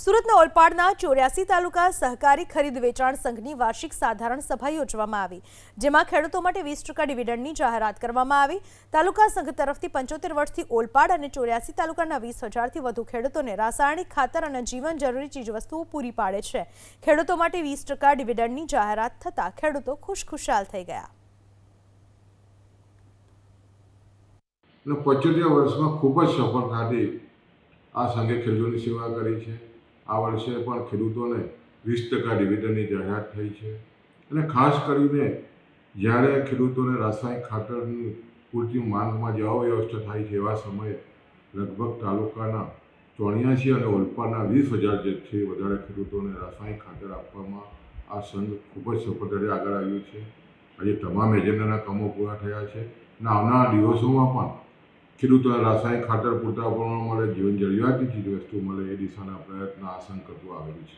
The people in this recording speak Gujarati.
સુરતના ઓલપાડના 84 તાલુકા સહકારી ખરીદ વેચાણ સંઘની વાર્ષિક સાધારણ સભા યોજવામાં આવી, જેમાં ખેડૂતો માટે 20% ડિવિડન્ડની જાહેરાત કરવામાં આવી। તાલુકા સંઘ તરફથી 75 વર્ષથી ઓલપાડ અને 84 તાલુકાના 20,000થી વધુ ખેડૂતોને રાસાયણિક ખાતર અને જીવન જરૂરી ચીજવસ્તુઓ પૂરી પાડે છે। ખેડૂતો માટે 20% ડિવિડન્ડની જાહેરાત થતાં ખેડૂતો ખુશખુશાલ થઈ ગયા। 75 વર્ષમાં ખૂબ જ સફળતાથી આ સંઘે ખેડૂતોની સેવા કરી છે। આ વર્ષે પણ ખેડૂતોને 20% ડિવિડન્ડની જાહેરાત થઈ છે અને ખાસ કરીને જ્યારે ખેડૂતોને રાસાયણિક ખાતરની પૂરતી માંગમાં જે અવ્યવસ્થા થાય છે એવા સમયે લગભગ તાલુકાના 84 અને ઓલપાડના 20,000 જેટલી વધારે ખેડૂતોને રાસાયણિક ખાતર આપવામાં આ સંઘ ખૂબ જ સફળતાથી આગળ આવ્યું છે। આજે તમામ એજન્ડાના કામો પૂરા થયા છે અને આવનારા દિવસોમાં પણ ખેડૂતોને રાસાયણિક ખાતર પૂરતા પ્રમાણમાં મળે, જીવન જરૂરિયાતની ચીજવસ્તુ મળે એ દિશાના પ્રયત્ન આ સંઘ કરતું આવેલું છે।